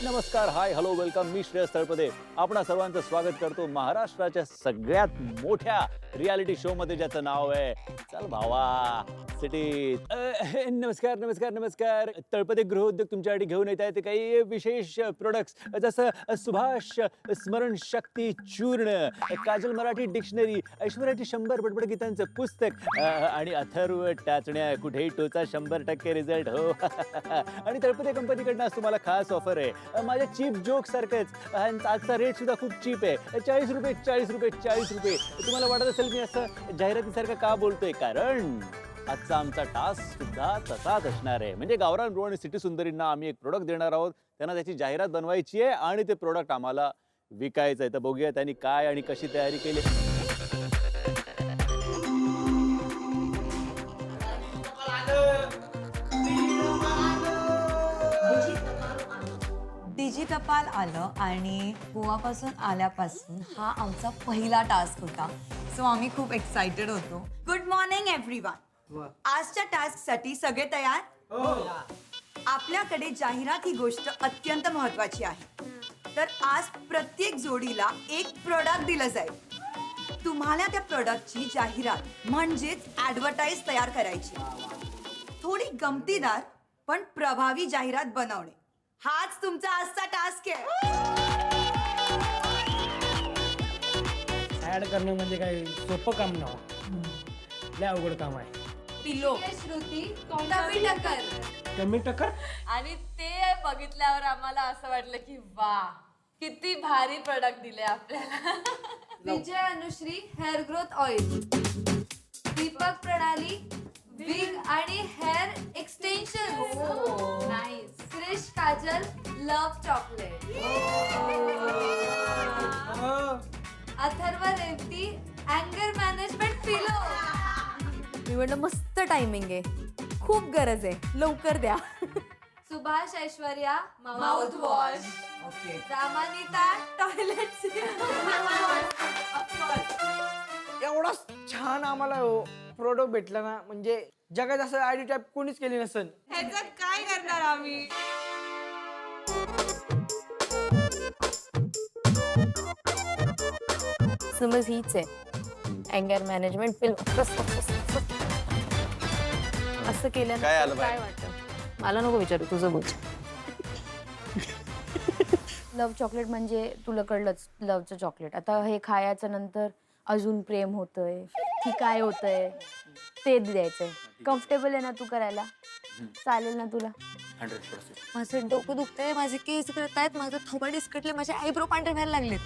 नमस्कार, हाय, hello, welcome. मी श्रेयस तळपदे आपणा सर्वांचं स्वागत करतो महाराष्ट्राच्या सगळ्यात मोठ्या रियालिटी शो मध्ये, ज्याचं नाव आहे चल भावा सिटी. नमस्कार नमस्कार नमस्कार. तळपदे गृहउद्योग तुमच्यासाठी घेऊन येत आहे काही विशेष प्रोडक्ट्स, जसं सुभाष स्मरण शक्ती चूर्ण, काजल मराठी डिक्शनरी, ऐश्वर्याची 100 बडबड गीतांचं पुस्तक आणि अथर्व टाचण्या कुठेही टोचा 100% रिझल्ट. हो. आणि तळपदे कंपनीकडनं आज तुम्हाला खास ऑफर आहे. माझ्या चीप जोक सारखंच आजचा रेट सुद्धा खूप चीप आहे. 40 रुपये 40 रुपये 40 रुपये. तुम्हाला वाटत असेल मी असं जाहिरातीसारखं का बोलतोय, कारण आजचा आमचा टास्क सुद्धा तसाच असणार आहे. म्हणजे गावरान रो आणि सिटी सुंदरींना आम्ही एक प्रोडक्ट देणार आहोत, त्यांना त्याची जाहिरात बनवायची आहे आणि ते प्रोडक्ट आम्हाला विकायचं आहे. तर बघूया त्यांनी काय आणि कशी तयारी केली. डिजिटपाल आलं आणि गोवापासून आल्यापासून हा आमचा पहिला टास्क होता. सो आम्ही खूप एक्साइटेड होतो. Good morning everyone. आजच्या टास्कसाठी सगळे तयार? आपल्याकडे जाहिरात ही गोष्ट अत्यंत महत्वाची आहे. तर आज प्रत्येक जोडीला एक प्रोडक्ट दिलं जाईल. तुम्हाला त्या प्रोडक्टची जाहिरात म्हणजेच ॲडव्हर्टाईज तयार करायची. थोडी गमतीदार पण प्रभावी जाहिरात बनवणे हाच तुमचा आजचा टास्क आहे. ऍड करणं म्हणजे काही सोपं काम नव्हतं, लय अवघड काम आहे. पिलो श्रुती कमी टक्कर. कमी टक्कर. आणि ते बघितल्यावर आम्हाला असं वाटलं की वा, किती भारी प्रोडक्ट दिले आपल्याला. Vijay Anushree hair growth oil, Deepak Pranali wig आणि hair extension, nice. Krish Kajal love chocolate, Atharva Revati अँगर मॅनेजमेंट पिलो. मी म्हटलं मस्त टायमिंग आहे, खूप गरज आहे, लवकर द्या. Subhash Aishwarya mouth wash, Ramanita toilet. एवढा छान आम्हाला प्रोडक्ट भेटला ना, म्हणजे जगात असं आयडी टाईप कोणीच केली नसेल. ह्याच्यात काय करणार आम्ही? समज हीच आहे अँगर मॅनेजमेंट फिल्म. असं केलं काय आलं काय वाटतं? मला नको विचारू, तुझं बोल. लव्ह चॉकलेट म्हणजे तुला कळलंच, लव्हचं चॉकलेट. आता हे खायचं नंतर अजून प्रेम होतंय की काय होतंय ते द्यायचंय. कम्फर्टेबल आहे ना तू करायला? चालेल ना तुला? 100%. माझं डोकं दुखतंय, माझे केस गळत आहेत, माझं थोबड इसकटले, माझे आयब्रो पांढरे व्हायला लागलेत.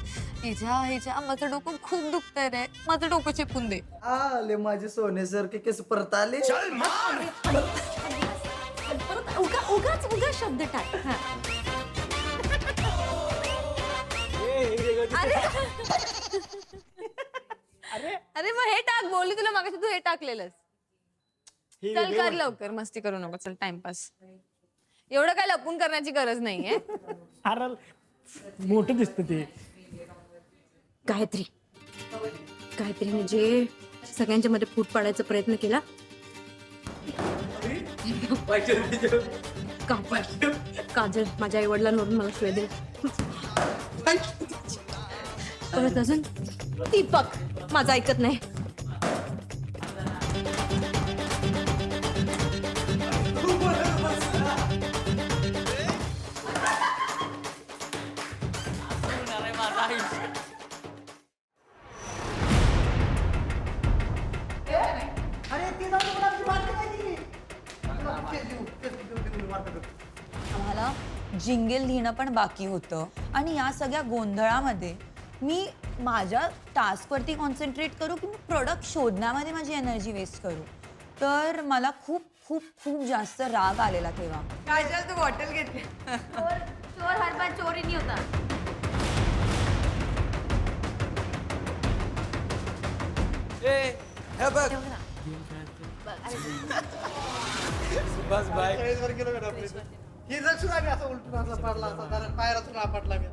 हिच्या माझं डोकं खूप दुखतंय रे, माझं डोकं चेपून दे. आले माझे सोन्यासारखे केस परत आले. उगाच शब्द टाक. अरे मग हे टाक, बोलली तुला मागाशी, तू हे टाकलेलंस. चल कर लवकर, मस्ती करू नको. चल टाइमपास. एवढं काय लपून करण्याची गरज नाहीये. अरे मोठं दिसतं ते. गायत्री म्हणजे सगळ्यांच्या मध्ये फूट पाडायचा प्रयत्न केला. काजल माझ्या आई वडिलांवरून मला शिवाय दे. परत अजून दीपक माझं ऐकत नाही. आम्हाला जिंगल लिहिणं पण बाकी होतं आणि या सगळ्या गोंधळामध्ये मी माझ्या टास्कवरती कॉन्सन्ट्रेट करू की मी प्रोडक्ट शोधण्यामध्ये माझी एनर्जी वेस्ट करू. तर मला खूप खूप खूप जास्त राग आलेला तेव्हा. काजल तू बॉटल घेतली. चोर हर बार चोरी नाही होता. हे बघ बस बाय. ही जर सुद्धा मी असं उलटून असला पडला असता, कारण पायरातून आपटला मी.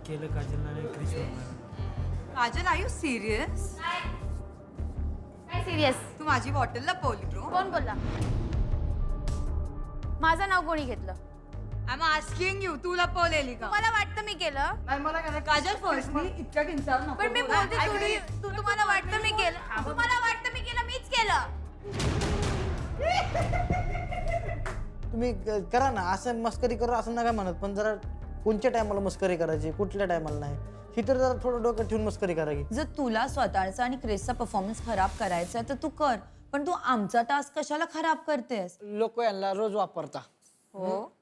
केलं Kajal Krish. Kajal are you serious? काय सिरियस? तू माझी बॉटल लपवली ब्रो. कोण बोलला? माझं नाव कोणी घेतलं? आय एम आस्किंग यू, तू लपवलेली का? मला वाटतं मी केलं, नाही मला काय काजल फर्स्ट मी इतक्या किंचाळू नको. पण मी बोल. बोलते ऐक रे. तुम्हाला वाटतं मी केलं, तुम्हाला वाटतं मी केलं, मीच केलं. तुम्ही करा ना, असं मस्करी करू असं नका म्हणत, पण जरा कोणत्या टायमाला मस्करी करायची, कुठल्या टायमाला नाही, ही तर जरा थोडं डोक्यात ठेवून मस्करी करायची. जर तुला स्वतःचा आणि क्रेसचा परफॉर्मन्स खराब करायचा आहे तर तू कर, पण तू आमचा टास्क कशाला खराब करतेस? लोक यांना रोज वापरता. हो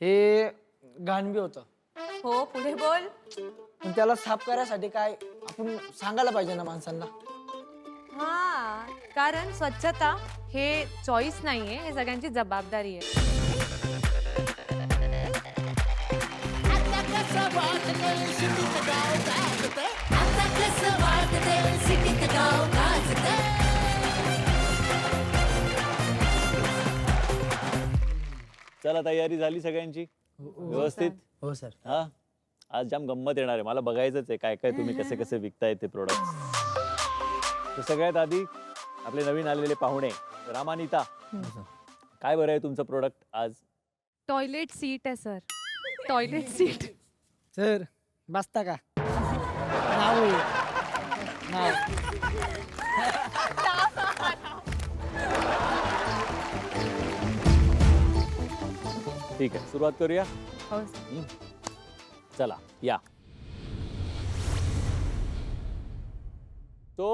हे घाणबी होतं, हो पुढे बोल. पण त्याला साफ करायसाठी काय आपण सांगायला पाहिजे ना माणसांना. हा, कारण स्वच्छता हे चॉईस नाहीये, हे सगळ्यांची जबाबदारी आहे. चला, तयारी झाली सगळ्यांची व्यवस्थित? हो सर. हा, आज जाम गंमत येणार आहे. मला बघायचंच आहे काय काय तुम्ही कसे कसे विकताय ते प्रोडक्ट. तर सगळ्यात आधी आपले नवीन आलेले पाहुणे रामानिता, काय बरं आहे तुमचं प्रोडक्ट आज? टॉयलेट सीट आहे सर, टॉयलेट सीट. सर बसता का? नाव आहे. नाव. ठीक आहे, सुरुवात करूया. हो. चला या. तो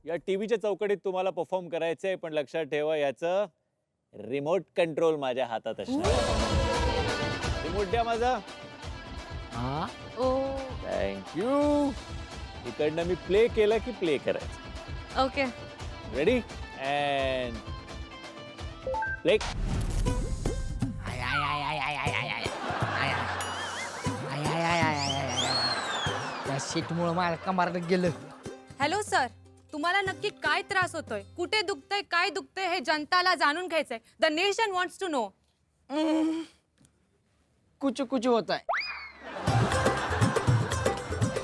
या टीव्हीच्या चौकटीत तुम्हाला परफॉर्म करायचंय, पण लक्षात ठेवा याचं रिमोट कंट्रोल माझ्या हातात असणार. रिमोट द्या माझा. हा. ओ, थँक्यू. इकडनं मी प्ले केलं की प्ले करायचं. ओके. Ready and play. त्या सीटमुळं माझ्या कमारात गेलं. हॅलो सर, तुम्हाला नक्की काय त्रास होतोय, कुठे दुखतंय, काय दुखतंय हे जनताला जाणून घ्यायचंय. The nation wants to know. कुछ कुछ होता है,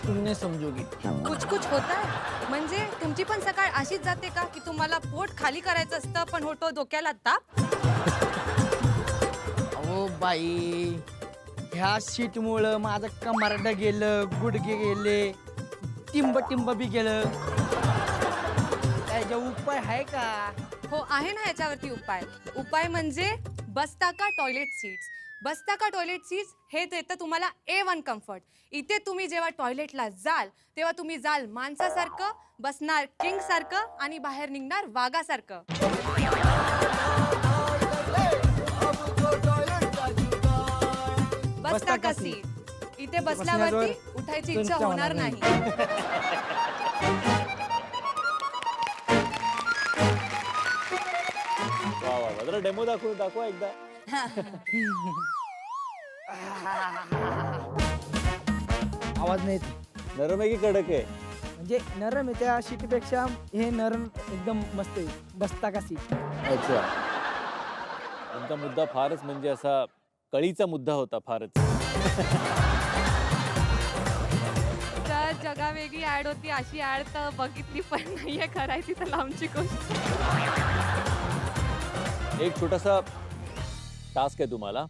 तुम नहीं समजोगी. कुछ कुछ होतंय म्हणजे तुमची पण सकाळ अशीच जाते का की तुम्हाला पोट खाली करायचं असतं पण होतो डोक्याला ताप? अहो बाई, ह्या सीटमुळं माझं कमारड गेलं, गुडघे गेले, टिंब टिंब बी गेलं. त्याचा उपाय आहे का? हो आहे ना याच्यावरती उपाय. उपाय म्हणजे बस्ताका टॉयलेट सीट्स. बस्ताका टॉयलेट सीट्स हे देतं तुम्हाला A1 कम्फर्ट. इथे तुम्ही जेव्हा टॉयलेटला जाल तेव्हा तुम्ही जाल माणसासारखं, बसणार किंग सारखं आणि बाहेर निघणार वाघासारखं. बस्ताका सीट. इथे बसल्यावरती उठायची इच्छा होणार नाही. वा वा वा, जरा डेमो दाखवा एकदा. आवाज नाही येत. नरम आहे की कडक आहे? म्हणजे नरम आहे, त्या सीटपेक्षा हे नरम एकदम मस्त आहे. बसता का सीट. अच्छा, तुमचा मुद्दा फारच म्हणजे असा कळीचा मुद्दा होता फारच. तर जगावेगळी ऍड होती, अशी ऍड तर बघितली पण नाहीये, करायची तर लांबची गोष्ट. एक छोटासा टास्क आहे तुम्हाला.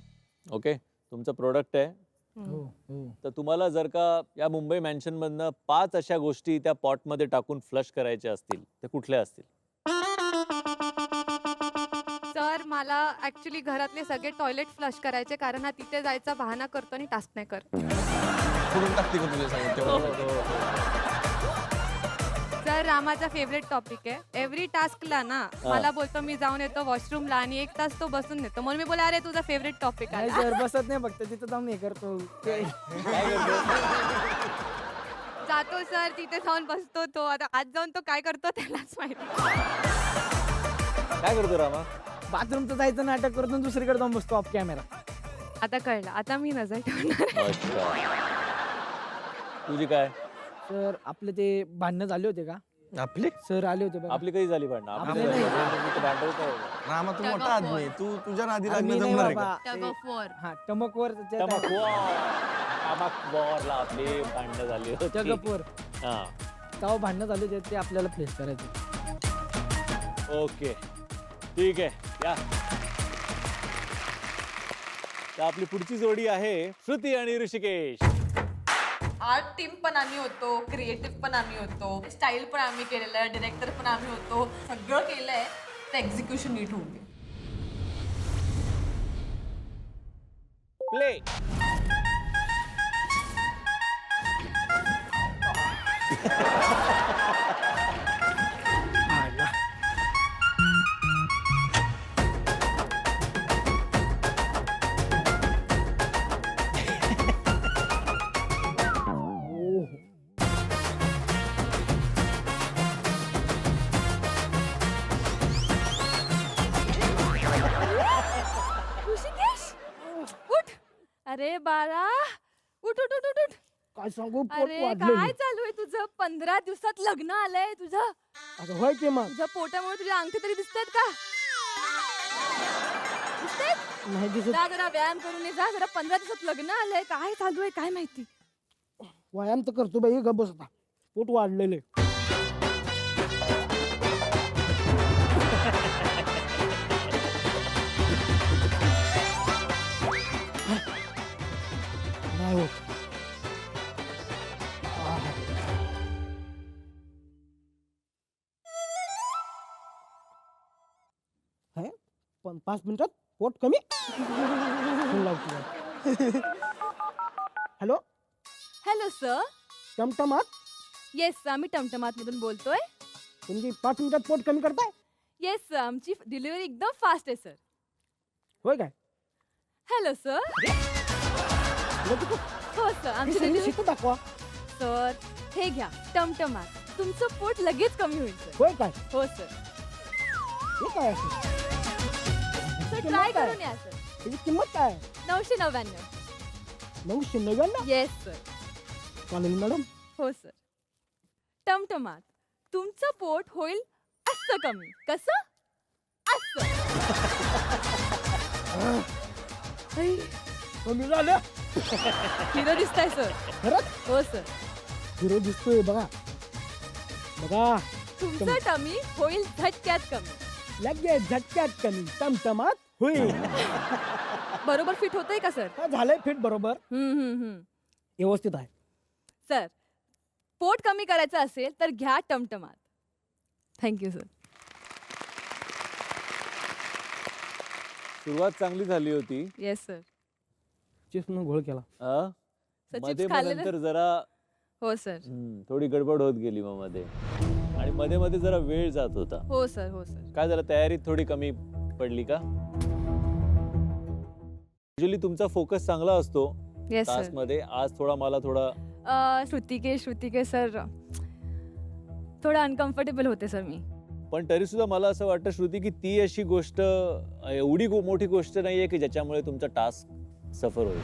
ओके, तुमचं प्रोडक्ट आहे. तर तुम्हाला जर का या मुंबई मॅन्शन मधनं 5 अशा गोष्टी त्या पॉटमध्ये टाकून फ्लश करायच्या असतील तर कुठल्या असतील? सर मला ऍक्च्युली घरातले सगळे टॉयलेट फ्लश करायचे, कारण हा तिथे जायचा बहाणा करतो आणि टास्क नाही करत. सर रामाचा फेवरेट टॉपिक आहे. एव्हरी टास्कला ना मला बोलतो मी जाऊन येतो वॉशरूमला आणि 1 तास तो बसून येतो. म्हणून मी बोला अरे तुझा फेवरेट टॉपिक आहे. सर बसत नाही, फक्त तिथं जाऊन हे करतो. काय करतो? जातो सर, तिथे जाऊन बसतो तो. आता आज जाऊन तो काय करतो त्यालाच माहिती. काय करतो रामा? बाथरूमचं जायचं नाटक करतो, दुसरीकडे जाऊन बसतो ऑफ कॅमेरा. आता कळलं, आता मी नजर ठेवणार. अच्छा, तुझी काय? सर आपले ते भांडणं झाले होते का? आपली सर आले होते बघा. आपली कधी झाली भांडणं? आपली नाही. भांडण काय? रामा तू मोठा आदमी आहे. तू तुझ्या नादी आम्ही लागणं नाही जमणार आहे बाबा. का? ते- हा टमकवर टमाकवर आपली भांडणं झाली होती. जगपूर हा, तेव्हा भांडणं झाले होते, ते आपल्याला प्लेस करायचे. ओके ठीक आहे या. तर आपली पुढची जोडी आहे श्रुती आणि ऋषिकेश. आर्ट टीम पण आम्ही होतो, क्रिएटिव्ह पण आम्ही होतो, स्टाईल पण आम्ही केलेलं आहे, डिरेक्टर पण आम्ही होतो, सगळं केलंय, तर एक्झिक्युशन नीट होऊन गेलं. प्ले. ऋषिकेश उठ. अरे बाळा उठ उठ उठ उठ उठ. काय सांगू पोट अरे वाढलंय काय चालू आहे तुझं? 15 दिवसात लग्न आलंय तुझं. अगं होय की मग तुझ्या पोटामुळे तुझ्या अंगठी तरी दिसतायत का? दिसतायत? नाही दिसत जा जरा व्यायाम करून ये जा. जरा 15 दिवसात लग्न आलंय. काय चालू आहे काय माहिती. व्यायाम तर करतो बाई ग बस आता पोट वाढलेले नाही होत आह. है? पण 5 मिनिटात पोट कमी फोन लावतो. Hello hello sir. टमटमात येस आम्ही टमटमात मधून बोलतोय. तुम्ही 5 मिनिटात पोट कमी करताय येस सर आमची डिलिव्हरी एकदम फास्ट आहे सर. होय काय हॅलो सर. हो सर आमची डिलिव्हरी. शिकू दाखवा सर हे घ्या टमटमात. तुमचं पोट लगेच कमी होईल सर. होय काय हो सर. हे काय असं सर किंमत ट्राय काय? करून या सर. त्याची किंमत काय 999. 999 येस सर. चालेल मॅडम हो सर. टमटमात तुमचं पोट होईल असं कमी. कसं? असं. कमी झालं हिरो दिसताय सर. खरंच हो सर. हिरो दिसतोय बघा बघा तुमचं टमी होईल झटक्यात कमी. लगेच झटक्यात कमी टमटमात होईल बरोबर फिट होतंय का सर? हा, झालंय फिट बरोबर हम्म. व्यवस्थित आहे सर पोट कमी करायचं असेल तर घ्या टमटमात. Thank you sir. सुरुवात चांगली झाली होती. Yes sir. चिप्सनं घोळ केला अ? सचिन मध्ये मग खाल्लेलं? नंतर जरा हो सर. थोडी गडबड होत गेली मग मध्ये, आणि मध्ये मध्ये जरा वेळ जात होता. हो सर. हो सर. काय झालं, तयारीत थोडी कमी पडली का? युजली तुमचा फोकस चांगला असतो येस टास्क सर. मध्ये. आज थोडा मला थोडा श्रुतिके सर थोडं अनकम्फर्टेबल होते सर मी. पण तरी सुद्धा मला असं वाटतं श्रुती की ती अशी गोष्ट एवढी मोठी गोष्ट नाहीये की ज्याच्यामुळे तुमचा टास्क सफर होईल.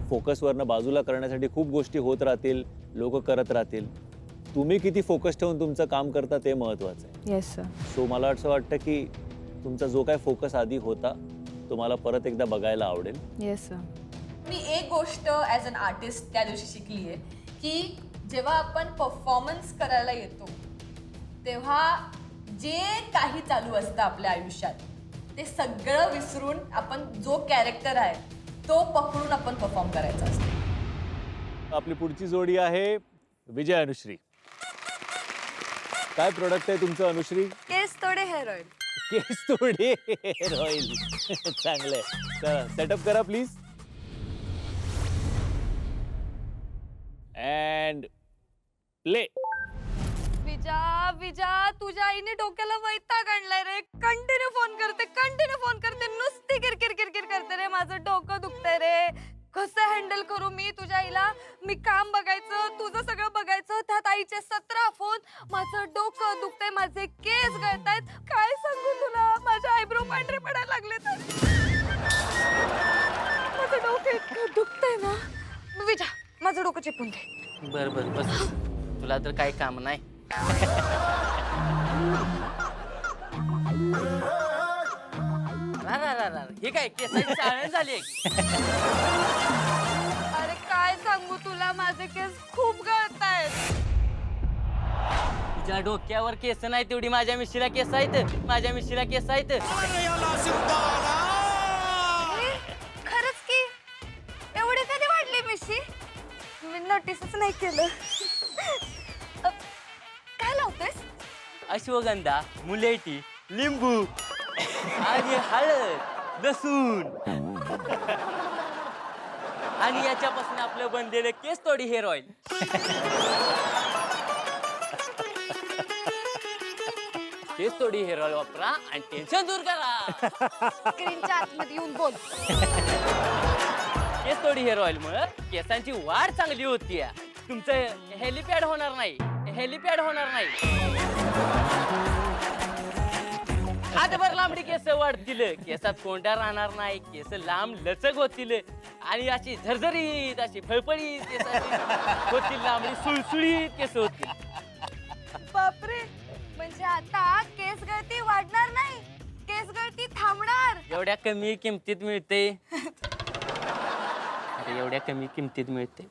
फोकसवरनं बाजूला करण्यासाठी खूप गोष्टी होत राहतील, लोक करत राहतील. तुम्ही किती फोकस ठेवून तुमचं काम करता ते महत्वाचं आहे. Yes sir. सो मला असं वाटतं की तुमचा जो काय फोकस आधी होता तो मला परत एकदा बघायला आवडेल. Yes sir. मी एक गोष्ट ॲज अन आर्टिस्ट त्या दिवशी शिकली आहे की जेव्हा आपण परफॉर्मन्स करायला येतो तेव्हा जे काही चालू असतं आपल्या आयुष्यात ते सगळं विसरून आपण जो कॅरेक्टर आहे तो पकडून आपण परफॉर्म करायचा असतो. आपली पुढची जोडी आहे विजय अनुश्री. काय प्रोडक्ट आहे तुमचं अनुश्री? केस थोडे हेअर ऑइल. केस तोडे हेअर ऑइल. चांगलंय. चला सेटअप करा प्लीज. And play. विजा तुझ्या आईने डोक्याला वैताग आणलाय रे. कंटिन्यू फोन करते नुसती किरकिर करते रे. माझं डोकं दुखतंय रे. कसं हँडल करू मी तुझ्या आईला? मी काम बघायचं, तुझं सगळं बघायचं, त्यात आईचे 17 फोन. माझं डोकं दुखतंय, माझे केस गळतायत. काय सांगू तुला, माझ्या आयब्रो पांढरे पडायला लागले तर. माझं डोकं इतकं दुखतंय ना. विजा माझं डोकं चिपून दे. बर बस तुला तर काही काम नाही. हे काय केसाची चाळण झाली आहे की? अरे काय सांगू तुला, माझे केस खूप गळतायत. तुझ्या डोक्यावर केस नाही तेवढी माझ्या मिशीला केस आहेत. माझ्या मिशीला केस आहेत. नोटीसच नाही केलं. काय लावतेस? अश्वगंधा, मुलेटी, लिंबू आणि हळद, लसूण आणि याच्यापासून आपलं बनलेलं केस तोडी हेअर ऑइल. केस तोडी हेअर ऑइल वापरा आणि टेन्शन दूर करा. स्क्रीनच्या आतमध्ये येऊन बोल. केस तोडी हेअर ऑइल मुळे केसांची वाढ चांगली होती. तुमचं हेलिपॅड होणार नाही. हेलिपॅड होणार नाही. हातभर लांबडी केस वाढतील. केसात कोंडा राहणार नाही. केस लांब लचक होतील आणि अशी झरझरीत अशी फळफळीत केसाची होतील. लांबडी सुळसुळीत केस होतील. बापरे, म्हणजे आता केस गळती वाढणार नाही, केस गळती थांबणार. एवढ्या कमी किमतीत मिळते. अरे एवढ्या कमी किमतीत मिळते.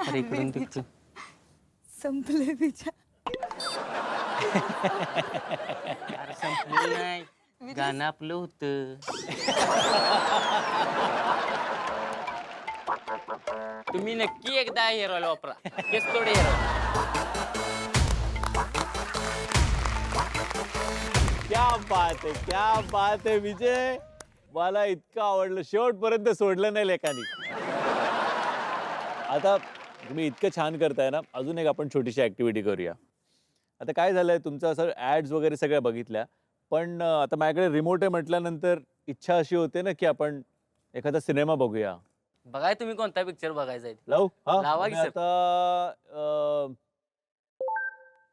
अरे इकडून तिकडून संपले विचार. अरे संपलेलं नाही. गाणं आपलं होतं. तुम्ही नक्की एकदा हेअर ऑइल वापरा. केस तोडे हेअर ऑइल. क्या बात आहे, क्या बात आहे विजय. मला इतकं आवडलं, शेवटपर्यंत सोडलं नाही लेखानी. आता तुम्ही इतकं छान करताय ना, अजून एक आपण छोटीशी ऍक्टिव्हिटी करूया. आता काय झालंय, तुमचं असं ऍड्स वगैरे सगळ्या बघितल्या, पण आता माझ्याकडे रिमोट आहे म्हटल्यानंतर इच्छा अशी होते ना की आपण एखादा सिनेमा बघूया. बघाय तुम्ही कोणता पिक्चर बघायचा आहे. लावू? हा लावा की मी सर. आता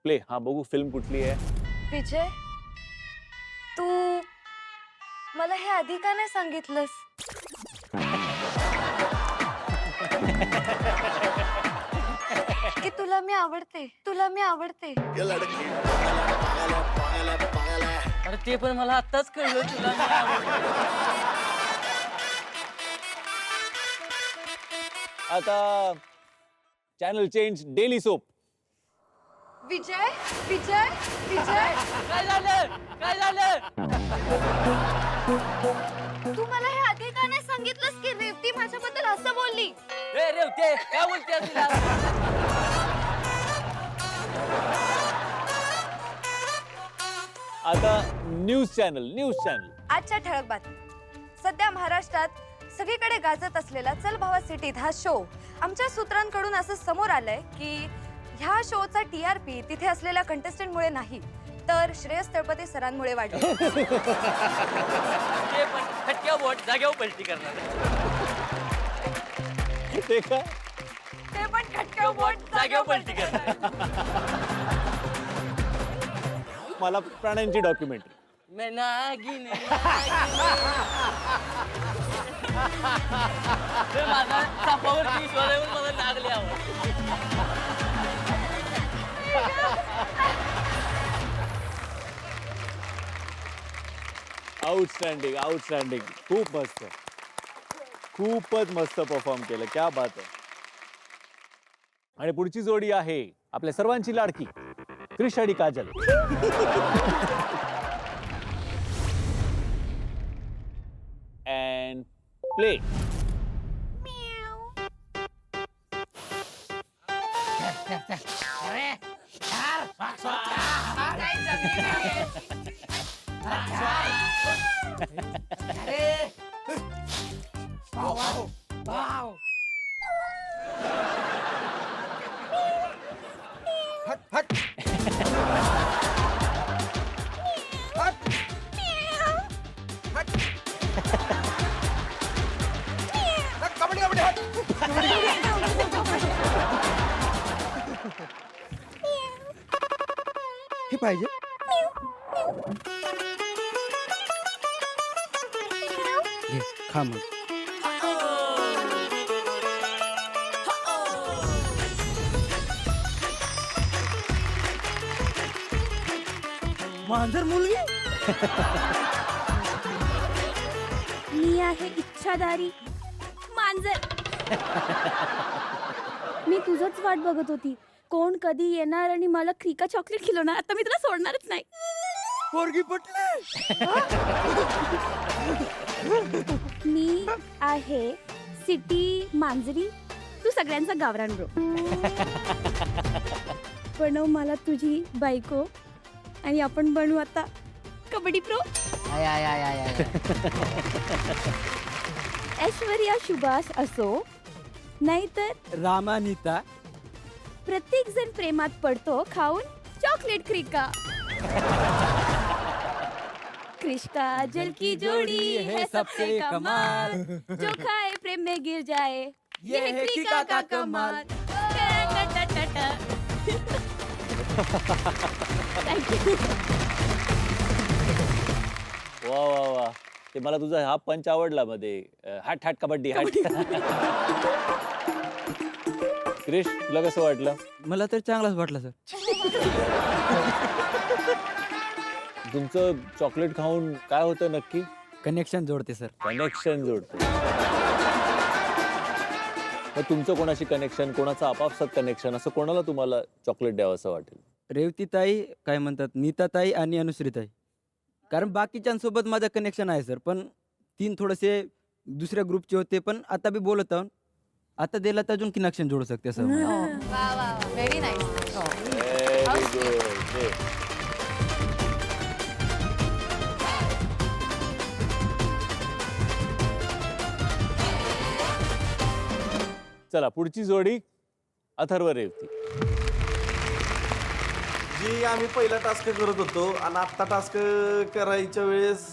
प्ले. हा बघू फिल्म कुठली आहे. विजय, तू मला हे आधी का नाही सांगितलंस? की तुला मी आवडते, तुला मी आवडते. अरे ते पण मला आत्ताच कळलं. तुला मी आवडते. आता चॅनल चेंज, डेली सोप. विजय, विजय, विजय, काय झालं? काय झालं? तू मला हे आधी का नाही सांगितलंस की रेवती माझ्याबद्दल असं बोलली? ए रेवते, काय बोलते तुला? आता न्यूज चॅनल. आजच्या ठळक बातमी. सध्या महाराष्ट्रात सगळीकडे गाजत असलेला चल भावा सिटीत हा शो, आमच्या सूत्रांकडून असं समोर आलंय की ह्या शोचा TRP तिथे असलेल्या कंटेस्टंटमुळे नाही, तर श्रेयस तळपदे सरांमुळे वाढले. ते पण खटक्या बोट जाग्यावर पलटी करणार. ते काय? ते पण खटक्या बोट जाग्यावर पलटी करणार. मला प्राण्यांची डॉक्युमेंटरी. मैं नागिन, माझा सापावरती विश्वास येऊन मला लागले आवड. आउटस्टँडिंग. खूप मस्त, खूपच मस्त परफॉर्म केलं. क्या बात आहे. आणि पुढची जोडी आहे आपल्या सर्वांची लाडकी क्रिश आणि काजल. And play. हे पाहिजे. घे, खा मग. मांजर मुलगी. मी आहे इच्छाधारी मांजर. मी तुझंच वाट बघत होती, कोण कधी येणार आणि मला क्रिका चॉकलेट खिलवणार. आता मी तुला सोडणारच नाही. पोरगी पटली. मी आहे सिटी मांजरी. तू सगळ्यांचा गावरान ब्रो. बनव मला तुझी बायको आणि आपण बनवू आता kabaddi pro. I I I I I Aishwarya Subhash असो नाहीतर रामानिता. प्रत्येक जण प्रेमात पडतो खाऊन चॉकलेट क्रिका. क्रिश का जल की जोड़ी है सबसे कमाल, जो खाए प्रेम में गिर जाए ये है क्रिका का कमाल. थँक्यू. वा वा वा, ते मला तुझा हा पंच आवडला मध्ये. हॅट हॅट कबड्डी हॅट. क्रिश, तुला कसं वाटलं? मला तर चांगलाच वाटला सर. तुमचं चॉकलेट खाऊन काय होतं नक्की? कनेक्शन जोडते सर. कनेक्शन जोडतो. मग तुमचं कोणाशी कनेक्शन, कोणाचं आपापसात कनेक्शन, असं कोणाला तुम्हाला चॉकलेट द्यावं असं वाटेल? रेवतीताई, काय म्हणतात, नीताताई आणि अनुश्रीताई. कारण बाकीच्यांसोबत माझं कनेक्शन आहे सर, पण तीन थोडेसे दुसऱ्या ग्रुपचे होते, पण आता बी बोलत आहोत. आता दिला तर अजून कनेक्शन जोडू शकते सर. वा वा व्हेरी नाईस. Very good. चला पुढची जोडी अथर्व रेवती. जी आम्ही पहिला टास्क करत होतो आणि आत्ता टास्क करायच्या वेळेस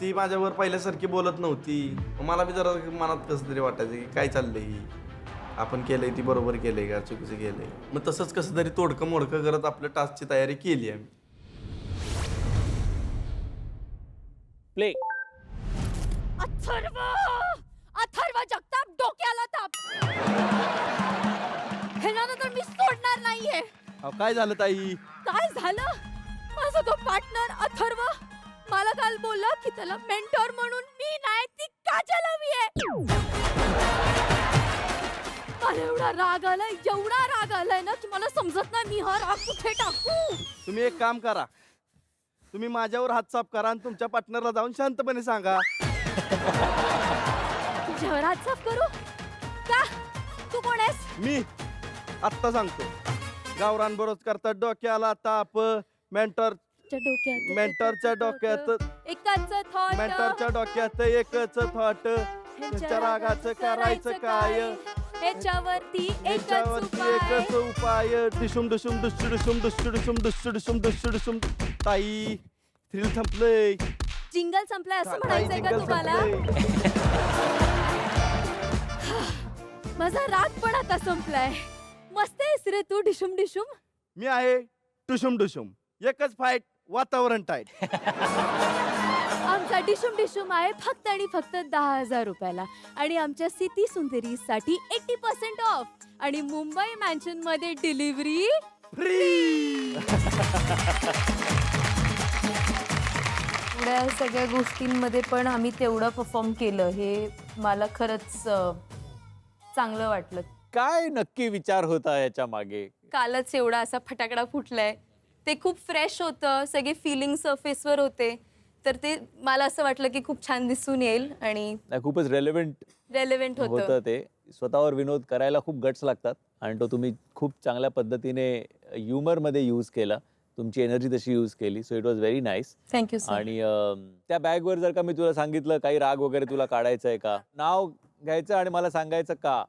ती माझ्यावर पहिल्यासारखी बोलत नव्हती. मला बी जरा मनात कसं तरी वाटायचं की काय चाललंय ही, आपण केलंय ती बरोबर केलंय का चुकीचं केलंय. मग तसंच कसं तरी तोडकं मोडकं करत आपल्या टास्कची तयारी केली आम्ही. प्ले. अथर्व अथर्व जगताप डोक्याला ताप. ह्याला तर मी सोडणार नाहीये. अहो, काय झालं ताई? काय झालं? माझा तो पार्टनर अथर्व मला काल बोलला की त्याला मेंटॉर म्हणून मी नाही ती काजल हवी आहे. मला एवढा राग आलाय ना की मला समजत नाही मी हा राग कुठे टाकू. तुम्ही एक काम करा, तुम्ही माझ्यावर हात साफ करा आणि तुमच्या पार्टनरला जाऊन शांतपणे सांगा. तुझ्यावर हात साफ करू का? तू कोण आहेस? मी आत्ता सांगतो. गावरान बरोच करतात डोक्याला ताप. मेंटरच्या डोक्यात मेंटरच्या डोक्यात एकच थॉट. त्यांच्या रागाचं करायचं काय, ह्याच्यावरती एकच उपाय. डिशुम डिशुम दुष्ट डिशुम दुष्ट डिशुम दुष्ट डिशुम दुष्ट डिशुम. ताई थ्रिल संपलंय. जिंगल संपलाय असं ताई म्हणायचंय का जिंगल तुम्हाला? संपलंय. माझा राग पण आता संपलाय. मस्त आहेस रे तू डिशुम डिशुम. मी आहे टुशुम डुशुम. एकच फाईट, वातावरण टाईट. आमचा डिशुम डिशुम आहे फक्त आणि फक्त 10,000 रुपयाला आणि आमच्या सिटी सुंदरीसाठी 80% ऑफ आणि मुंबई मॅन्शन मध्ये डिलिव्हरी फ्री. एवढ्या सगळ्या गोष्टींमध्ये पण आम्ही तेवढं परफॉर्म केलं हे मला खरंच चांगलं वाटलं. काय नक्की विचार होता याच्या मागे? कालच एवढा असा फटाकडा फुटलाय, ते खूप फ्रेश होतं, सगळे फिलिंग सरफेसवर होते, तर ते मला असं वाटलं की खूप छान दिसून येईल आणि नाही, खूपच रेलेव्हेंट होतं. होतं ते. स्वतःवर विनोद करायला खूप गट्स लागतात आणि तो तुम्ही खूप चांगल्या पद्धतीने ह्युमरमध्ये यूज केला. तुमची एनर्जी तशी यूज केली. So it was very nice. Thank you sir. आणि त्या बॅगवर जर का मी तुला सांगितलं काही राग वगैरे तुला काढायचं आहे का, नाव घ्यायचं आणि मला सांगायचं का.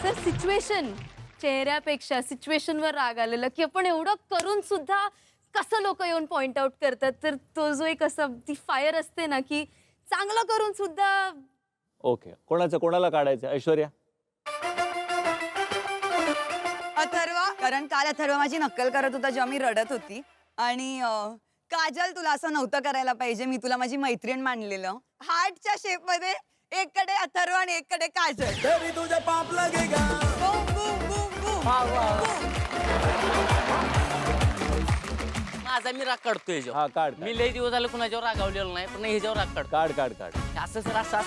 सर सिच्युएशन, चेहऱ्यापेक्षा सिच्युएशनवर राग आलेला की आपण एवढं करून सुद्धा कसं लोक येऊन पॉइंट आउट करतात, तर तो जो एक असा ती फायर असते ना की चांगलं करून सुद्धा. ओके, कोणाला काढायचं? ऐश्वर्या. अथर्व, कारण काल अथर्व माझी नक्कल करत होता जेव्हा मी रडत होती. आणि काजल, तुला असं नव्हतं करायला पाहिजे. मी तुला माझी मैत्रीण मानलेलं. हार्टच्या शेप मध्ये एककडे अथर्व आणि एककडे Kajal. Boom, boom, boom, boom. माझा मी राग काढतोय ह्याच्यावर. हा, काढ. मी लई दिवस झालं कुणाच्यावर रागावलेलो नाही, पण ह्याच्यावर राग काढतो. काढ. असं सर असं.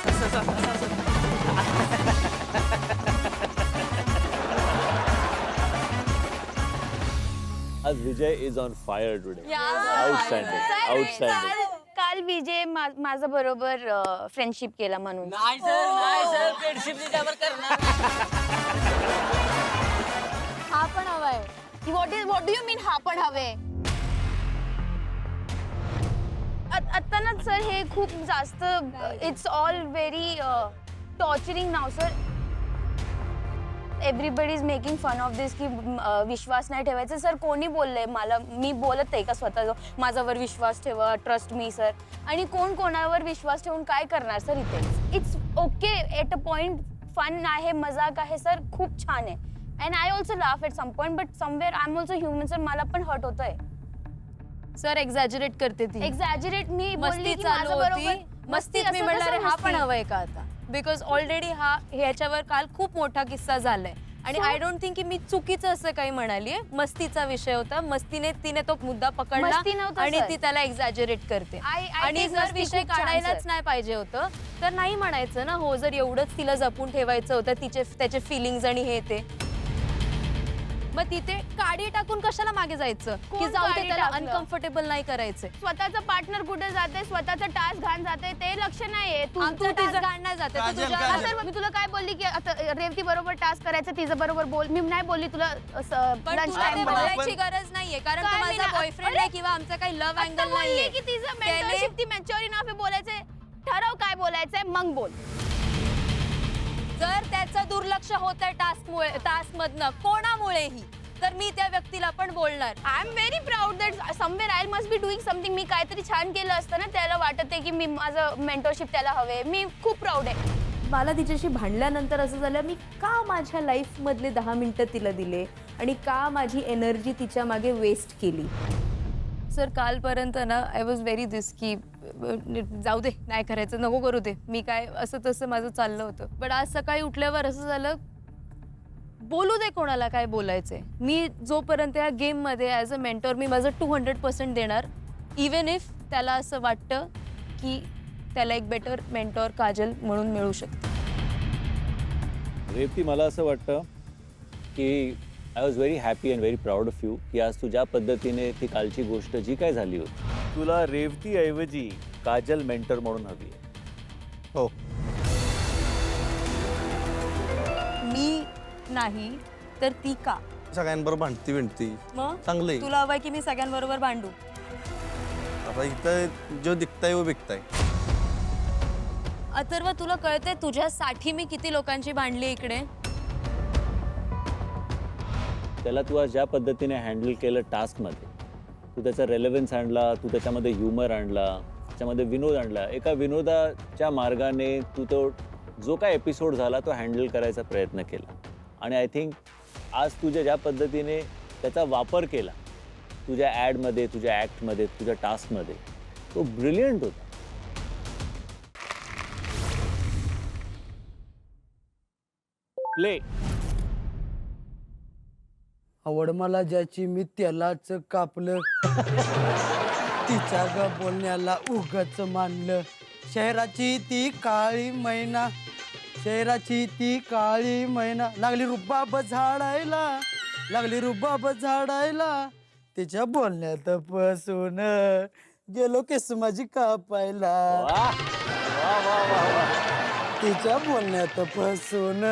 आज Vijay is on fire today. Yeah. Outstanding outstanding. काल विजय माझा बरोबर फ्रेंडशिप केला म्हणून. नाही सर फ्रेंडशिप त्याच्यावर करणार. हा पण हवाय. व्हॉट डू यू मीन हा पण हवे? आता ना सर हे खूप जास्त इट्स ऑल व्हेरी टॉर्चरिंग नाव sir. Everybody is making fun of this की विश्वास नाही ठेवायचा. सर कोणी बोललंय मला? मी बोलत आहे का स्वतः माझ्यावर विश्वास ठेवा, ट्रस्ट मी सर? आणि कोण कोणावर विश्वास ठेवून काय करणार सर इथे? It's okay at a point, fun आहे, मजाक आहे सर, खूप छान आहे. And I also laugh at some point, but somewhere I am also human sir. मला पण हर्ट होतंय सर एक्झॅजरेट करते ती. एक्झॅजरेट. मी बोलली मस्ती की चालू माझं होती. बरोबर मस्तीत मी म्हणणार हा पण हवंय का आता? बिकॉज ऑलरेडी हा ह्याच्यावर काल खूप मोठा किस्सा झालाय आणि आय डोंट थिंक की मी चुकीचं असं काही म्हणालीये. मस्तीचा विषय होता. मस्तीने तिने तो मुद्दा पकडला मस्ती नव्हतं, आणि sir. ती त्याला एक्झॅजरेट करते. I आणि take जर मस्ती विषय खूप छान, काढायलाच sir. नाही पाहिजे होतं तर नाही म्हणायचं ना. हो, जर एवढंच तिला जपून ठेवायचं होतं त्याचे फिलिंग्ज आणि हे ते, मग तिथे काडी टाकून कशाला मागे जायचं की कोण जाऊ दे काडी त्याला टाकलं? अनकम्फर्टेबल नाही करायचंय. स्वतःचं पार्टनर कुठे जाते, स्वतःचा टास्क घाण जाते, ते लक्ष नाहीये. तू तिचं गाणं जाते तू काजल, तुझ्या काजल. सर मी तुला काय बोलली की आता रेवती बरोबर टास्क करायचं, तिचं बरोबर बोल. मी नाही बोलली तुला पण lunch तुला ते time मध्ये. बोलायची गरज नाहीये कारण काय तो मी माझा ना- बॉयफ्रेंड अरे, आहे किंवा आमचा काही लव्ह आता अँगल बोलली नाहीये. की तिचं त्याने- मेंटरशिप, ती मॅच्युअर इनफ आहे बोलायचंय. ठरव काय बोलायचंय मग बोल. जर त्याचं दुर्लक्ष होतंय टास्क मधनं कोणामुळेही तर मी त्या व्यक्तीला पण बोलणार. I am very proud that somewhere I must be doing something. मी काहीतरी छान केलं असतं ना, त्याला वाटत आहे की मी माझं मेंटरशिप त्याला हवे. मी खूप प्राऊड आहे. मला तिच्याशी भांडल्यानंतर असं झालं मी का माझ्या लाईफमधले 10 मिनटं तिला दिले आणि का माझी एनर्जी तिच्या मागे वेस्ट केली. सर कालपर्यंत ना आय वॉज व्हेरी दिस की जाऊ दे, नाही करायचं, नको करू दे, मी काय असं तसं माझं चाललं होतं. पण आज सकाळी उठल्यावर असं झालं बोलू दे कोणाला काय बोलायचंय. मी जोपर्यंत या गेममध्ये ॲज अ मेंटॉर मी माझं 200% देणार. इवन इफ त्याला असं वाटतं की त्याला एक बेटर मेंटॉर काजल म्हणून मिळू शकते. रेवती, मला असं वाटतं की I was very happy and very proud of you की आज तू ज्या पद्धतीने ती कालची गोष्ट जी काय झाली होती, तुला रेवतीऐवजी काजल मेंटर म्हणून हवी आहे. हो. मी नाही तर ती का? सगळ्यांबरोबर भांडती विणती मग चांगलंय. तुला हवंय की मी सगळ्यांबरोबर भांडू? आता इथं जो दिखताय वो बिकताय. अथर्व, तुला कळतंय तुझ्यासाठी मी किती लोकांची भांडली इकडे? त्याला तू आज ज्या पद्धतीने हँडल केलं टास्कमध्ये, तू त्याचा रेलेव्हन्स आणला, तू त्याच्यामध्ये ह्युमर आणला, त्याच्यामध्ये विनोद आणला. एका विनोदाच्या मार्गाने तू तो जो काय एपिसोड झाला तो हँडल करायचा प्रयत्न केला. आणि आय थिंक आज तुझ्या ज्या पद्धतीने त्याचा वापर केला तुझ्या ॲडमध्ये, तुझ्या ॲक्टमध्ये, तुझ्या टास्कमध्ये, तो ब्रिलियंट होता. प्ले. आवड मला ज्याची मी त्यालाच कापलं, तिच्या ग बोलण्याला उगाच मानलं. शहराची ती काळी मैना, शहराची ती काळी मैना, लागली रुबाब झाडायला, लागली रुबाब झाडायला, तिच्या बोलण्यात फसून गेलो केस माझी कापायला, वा वा वा वा वा. तिच्या बोलण्यात फसून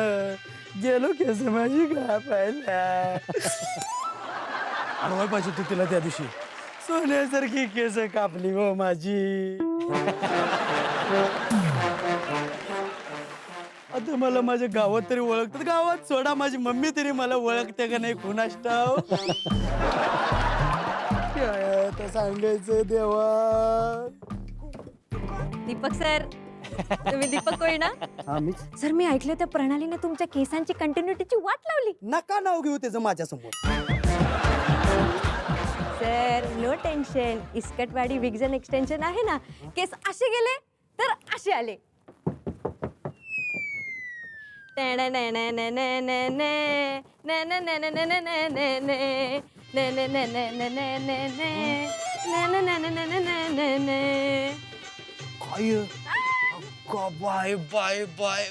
गेलो केस माझी कापायला. आडवळ पाहिजे तू तिला त्या दिवशी, सोन्यासारखी केस कापली हो माझी. आता मला माझ्या गावात तरी ओळखतात, गावात सोडा माझी मम्मी तरी मला ओळखते का नाही कुणास ठाव. काय आता सांगायचं देवा. दीपक सर, तुम्ही दीपक कोळी ना? हा मी. सर मी ऐकलं त्या प्रणालीने तुमच्या केसांची कंटिन्युटीची वाट लावली. नका नाव घेऊ त्याचं माझ्यासमोर. सर नो टेन्शन, इस्कटवाडी विगजन एक्सटेन्शन आहे ना, केस असे गेले तर असे आले. काय बाय बाय बाय.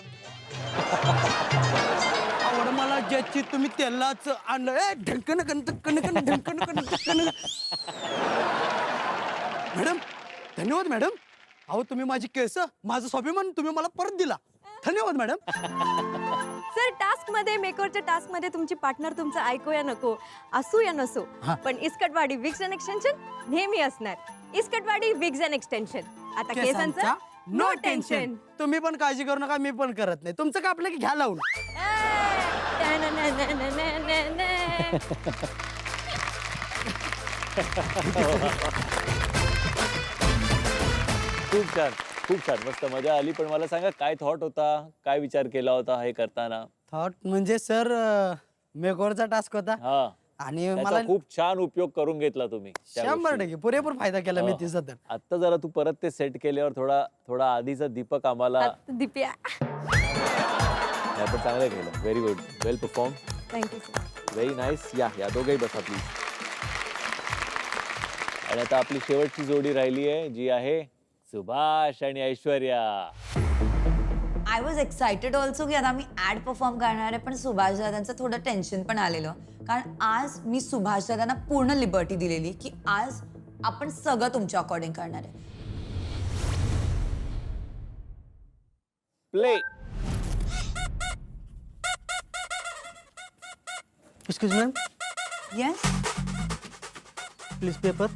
आवड मला ज्याची तुम्ही तेलाच आणलं ढंकन मॅडम धन्यवाद मॅडम. अहो तुम्ही माझी केस माझं स्वाभिमान तुम्ही मला परत दिला. धन्यवाद मॅडम. सर टास्क मध्ये मेकअपच्या टास्क मध्ये तुमची पार्टनर तुमचं ऐकू या नको असू या नसो पण इस्कटवाडी विग्स अँड एक्सटेन्शन नेहमी असणार. इस्कटवाडी विग्स अँड एक्सटेन्शन. आता केसांचं नो टेन्शन. तुम्ही पण काळजी करू नका मी पण करत नाही. तुमचं का आपलं की घ्या लावून. खूप छान खूप छान मस्त मजा आली. पण मला सांगा काय थॉट होता, काय विचार केला होता हे करताना? थॉट म्हणजे सर मेकओव्हरचा टास्क होता हा आणि त्याचा मला खूप छान उपयोग करून घेतला तुम्ही त्या 100% गोष्टी. पुरेपूर फायदा केला मी हो. तिचा तर. आता जरा तू परत ते सेट केल्यावर थोडा थोडा आधीचा दीपक आम्हाला दिप्या हे पण चांगलं केलं. Very good, well perform, thank you sir. Very nice. या दोघेही बसा प्लीज. आणि आता आपली शेवटची जोडी राहिली आहे जी आहे सुभाष आणि Aishwarya. I was excited also की आता मी ऍड परफॉर्म करणार आहे, पण सुभाष दादांचं थोडं टेन्शन पण आलेलं कारण आज मी सुभाष दादांना पूर्ण लिबर्टी दिलेली की आज आपण सगळं तुमच्या अकॉर्डिंग करणार आहे. Play. Excuse ma'am yes please paper.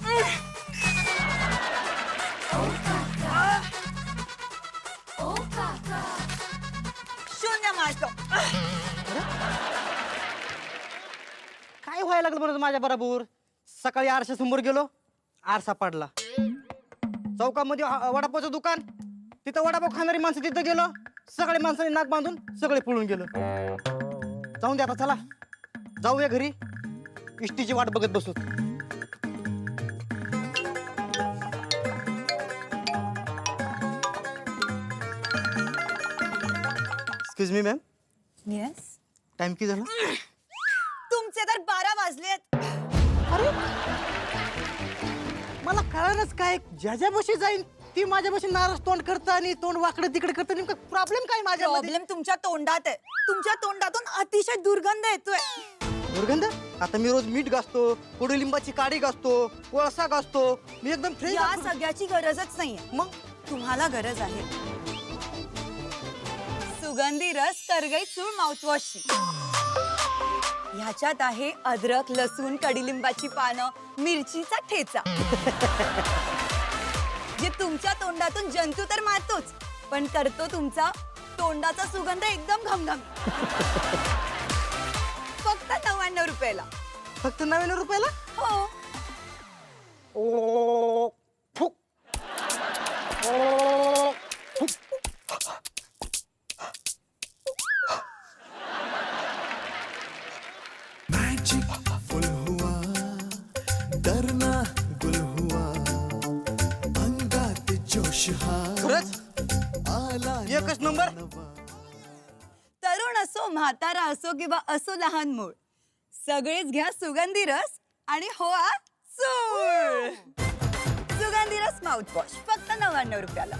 शून्य मार्क. काय व्हायला लागलं बरं माझ्या बरोबर. सकाळी आरशासमोर गेलो आरसा पाडला. चौकामध्ये वडापावचं दुकान तिथं वडापाव खाणारी माणसं तिथं गेलो सगळे माणसांनी नाक बांधून सगळे पळून गेलो. जाऊन दे आता चला जाऊया घरी इष्टीची वाट बघत बसू. Excuse me ma'am yes time किती झाला. तुमचे तर 12 वाजलेत. मला कळालंच काय ज्या बशी जाईन ती माझ्या बशी नाराज तोंड करतं आणि तोंड वाकडं तिकडे करतं. नेमका प्रॉब्लेम काय माझ्या प्रॉब्लेम तुमच्या तोंडात आहे. तुमच्या तोंडातून अतिशय दुर्गंध येतोय. दुर्गंध. आता मी रोज मीठ घासतो कडुलिंबाची काडी घासतो कोळसा घासतो मी एकदम फ्रेश. या सगळ्याची गरजच नाहीये. मग तुम्हाला गरज आहे सुगंधी रस करगई चूळ माउथवॉशची. ह्याच्यात आहे अद्रक लसूण कडुलिंबाची पानं मिरचीचा ठेचा जे तुमच्या तोंडातून जंतू तर मारतोच पण करतो तुमचा तोंडाचा सुगंध एकदम घमघम. फक्त 99 रुपयाला. फक्त 99 रुपयाला. हो. ओ फुक. ओ फुक. फुल हुआ डरना गुल हुआ अंगात जोश हा खरंच आला एकच नंबर. तरुण असो म्हातारा असो किंवा असो लहान मूळ सगळेच घ्या सुगंधी रस आणि हो चूळ. सुगंधी रस माउथवॉश फक्त 99 रुपयाला.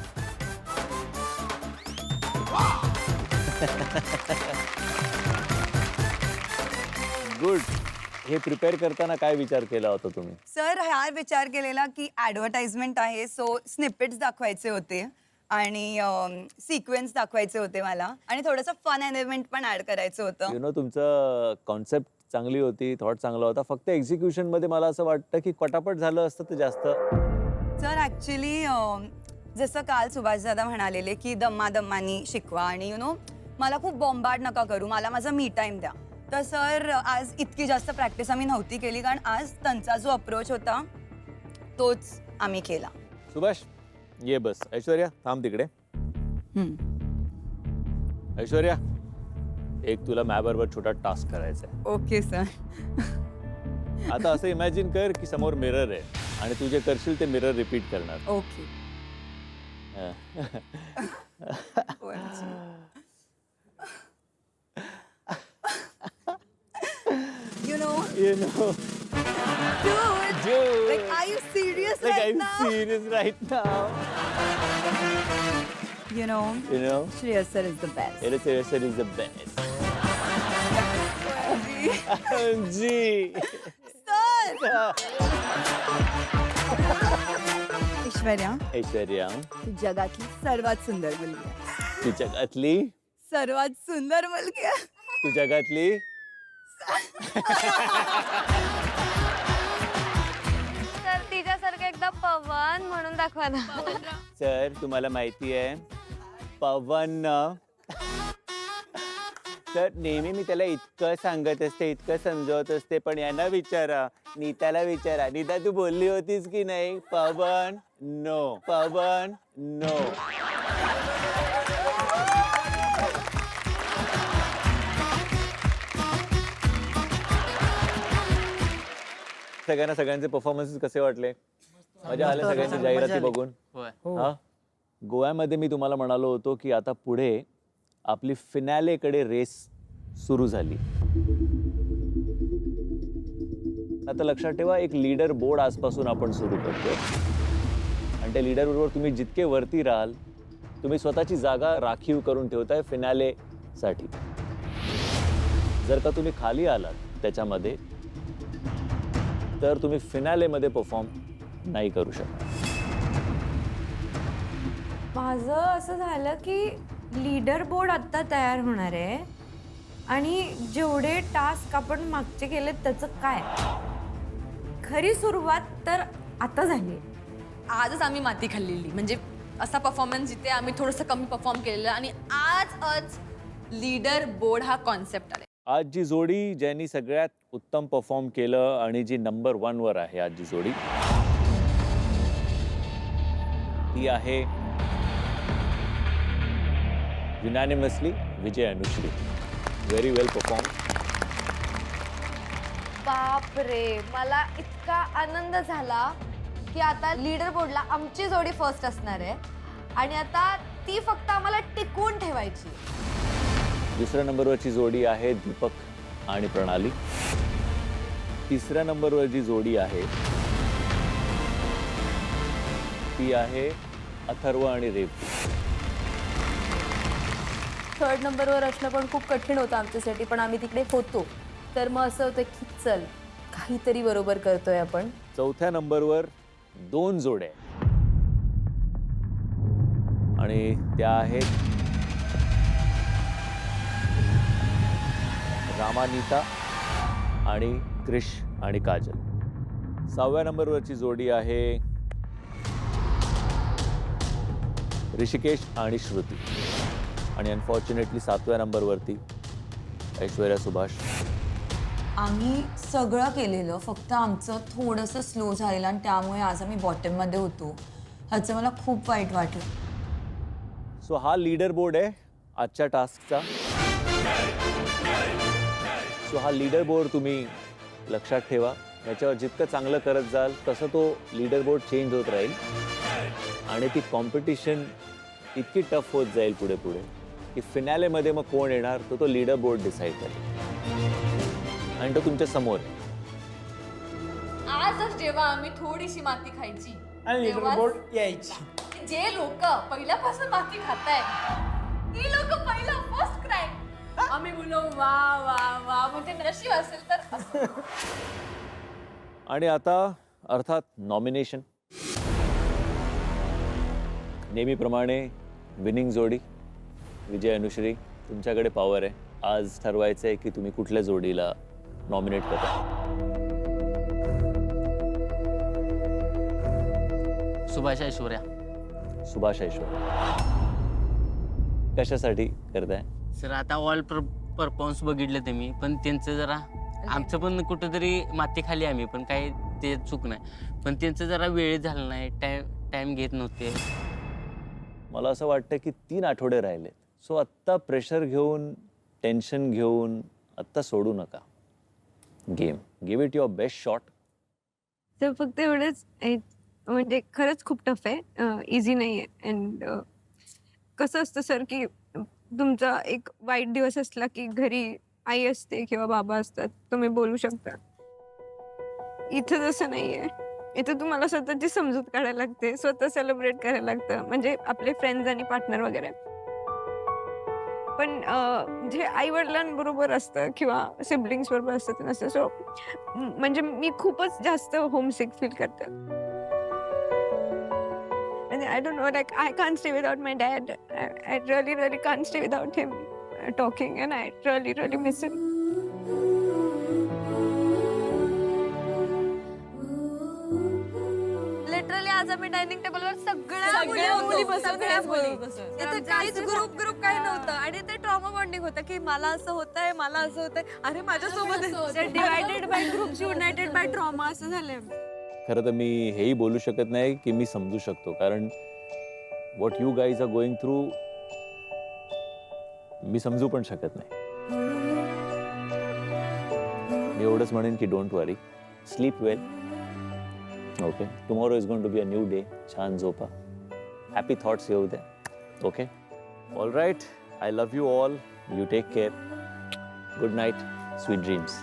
गुड. हे प्रिपेअर करताना काय विचार केला होता तुम्ही? सर हा विचार केलेला की ऍडव्हर्टाइजमेंट आहे सो स्निपेट्स दाखवायचे होते आणि सिक्वेन्स दाखवायचे होते मला आणि थोडंसं फन एलिमेंट पण ऍड करायचं होतं. यु नो तुमचं कॉन्सेप्ट चांगली होती, थॉट चांगला होता. फक्त एक्झिक्युशन मध्ये मला असं वाटतं की पटापट झालं असतं तर जास्त. सर ऍक्च्युली जसं काल सुभाष दादा म्हणालेले की दम्मादम्मानी शिकवा आणि यु नो मला खूप बॉम्बार्ड नका करू, मला माझा मी टाईम द्या. तर सर आज इतकी जास्त प्रॅक्टिस आम्ही नव्हती केली कारण आज त्यांचा जो अप्रोच होता तोच आम्ही केला. सुभाष ये बस. ऐश्वर्या थांब तिकडे. ऐश्वर्या एक तुला माझ्याबरोबर छोटा टास्क करायचा आहे. Okay sir. आता असं इमॅजिन कर की समोर मिरर आहे आणि तू जे करशील ते मिरर रिपीट करणार. Okay. You know, dude, like, are you serious Like, right I'm now? serious right now. You know, You know, Shreyas sir is the best. it is the best. जी ऐश्वर्या ऐश्वर्या तू जगातली सर्वात सुंदर मुलगी आहे. तू जगातली सर्वात सुंदर मुलगी आहे. तू जगातली तर तिच्यासारखं एकदा पवन म्हणून दाखवा ना. सर तुम्हाला माहिती आहे पवन तर नेहमी मी त्याला इतकं सांगत असते इतकं समजवत असते पण यांना विचारा नीताला विचारा नीता तू बोलली होतीस की नाही पवन नो पवन नो. सगळ्यांचे परफॉर्मन्स कसे वाटले मजा आल्या सगळ्यांच्या जाहिराती बघून. हा गोव्यामध्ये मी तुम्हाला म्हणालो होतो की आता पुढे आपली फिनॅलेकडे रेस सुरू झाली. आता लक्षात ठेवा एक लीडर बोर्ड आजपासून आपण सुरू करतो आणि त्या लीडर बरोबर तुम्ही जितके वरती राहाल तुम्ही स्वतःची जागा राखीव करून ठेवताय फिनॅलेसाठी. जर का तुम्ही खाली आलात त्याच्यामध्ये तर तुम्ही फिनॅलेमध्ये परफॉर्म नाही करू शकत. माझं असं झालं की लीडर बोर्ड आत्ता तयार होणार आहे आणि जेवढे टास्क आपण मागचे केले त्याचं काय खरी सुरुवात तर आता झाली. आजच आम्ही माती खाल्लेली म्हणजे असा परफॉर्मन्स जिथे आम्ही थोडंसं कमी परफॉर्म केलेलं आणि आज लीडर बोर्ड हा कॉन्सेप्ट आलाय. आज जी जोडी ज्यांनी सगळ्यात उत्तम परफॉर्म केलं आणि जी नंबर 1 वर आहे आज जी जोडी ती आहे युनॅनिमसली विजय अनुश्री. व्हेरी वेल परफॉर्म. बाप रे मला इतका आनंद झाला की आता लीडर बोर्डला आमची जोडी फर्स्ट असणार आहे आणि आता ती फक्त आम्हाला टिकवून ठेवायची. दुसऱ्या नंबरवरची जोडी आहे दीपक आणि प्रणाली. तिसऱ्या नंबरवर जी जोडी आहे ती आहे अथर्व आणि रेवती. थर्ड नंबरवर असणं पण खूप कठीण होतं आमच्यासाठी पण आम्ही तिकडे होतो तर मग असं होतं की चल काहीतरी बरोबर करतोय आपण. चौथ्या नंबरवर 2 जोड्या आहेत. आणि त्या आहेत रामानीता आणि क्रिश आणि काजल. 6व्या नंबरवरची जोडी आहे ऋषिकेश आणि श्रुती. आणि अनफॉर्च्युनेटली 7व्या नंबरवरती ऐश्वर्या सुभाष. आम्ही सगळं केलेलं फक्त आमचं थोडंसं स्लो झालेलं आणि त्यामुळे आज आम्ही बॉटममध्ये होतो. ह्याचं मला खूप वाईट वाटलं. सो हा लीडर बोर्ड आहे आजच्या टास्कचा. सो हा लीडर बोर्ड तुम्ही लक्षात ठेवा. याच्यावर जितकं चांगलं करत जाल तसं तो लीडर बोर्ड चेंज होत राहील आणि ती कॉम्पिटिशन इतकी टफ होत जाईल पुढे पुढे की फिनॅलेमध्ये मग कोण येणार तो लीडर बोर्ड डिसाईड करेल आणि तो तुमच्या समोर आहे. आजच जेव्हा आम्ही थोडीशी माती खायची बोर्ड यायची. जे लोक पहिल्यापासून माती खाताय ती लोक पहिला फर्स्ट क्रँक आम्ही बोललो वा वा वा म्हणजे नशीब असेल तर असं. आणि आता अर्थात नॉमिनेशन. नेहमीप्रमाणे विनिंग जोडी विजय अनुश्री तुमच्याकडे पॉवर आहे. आज ठरवायचं आहे की तुम्ही कुठल्या जोडीला नॉमिनेट करता. सुभाष ऐश्वर्या. सुभाष ऐश्वर्या कशासाठी करताय. सर आता ऑल परफॉर्मन्स बघितलं ते मी पण त्यांचं जरा आमचं पण कुठंतरी माती खाली आम्ही पण काही ते चूक नाही पण त्यांचं जरा वेळ झालं नाही टाइम घेत नव्हते. मला असं वाटतं की 3 आठवडे राहिले. सो आत्ता प्रेशर घेऊन टेन्शन घेऊन आत्ता सोडू नका game. Give it your best shot. तर फक्त एवढंच म्हणजे खरंच खूप टफ आहे इझी नाही आहे. अँड कसं असतं सर की तुमचा एक वाईट दिवस असला की घरी आई असते किंवा बाबा असतात तुम्ही बोलू शकता. इथं तसं नाही आहे. इथं तुम्हाला स्वतःची समजूत काढायला लागते स्वतः सेलिब्रेट करायला लागतं म्हणजे आपले फ्रेंड्स आणि पार्टनर वगैरे. पण जे आई वडिलांबरोबर असतं किंवा सिबलिंग्स बरोबर असतं ते नसतं. सो म्हणजे मी खूपच जास्त होमसिक फील करते. आणि I don't know, like I can't stay without my dad. I really really can't stay without him talking, and I really really miss him. Literally आज आम्ही डायनिंग टेबलवर सगळ्या मुली बसवून हेच बोलत होतो. इथे काहीच ग्रुप काही नव्हतं आणि ते ट्रॉमा बॉन्डिंग होतं की मला असं होतंय, मला असं होतंय, अरे माझ्यासोबत divided by groups, united by trauma असं झालंय. खरं तर मी हेही बोलू शकत नाही की मी समजू शकतो, कारण what you guys are going through मी समजू पण शकत नाही. मी एवढंच म्हणेन की don't worry, sleep well. Okay, tomorrow is going to be a new day. छान झोपा, हॅपी थॉट्स येऊ द्या. Okay, all right, I love you all. You take care. Good night, sweet dreams.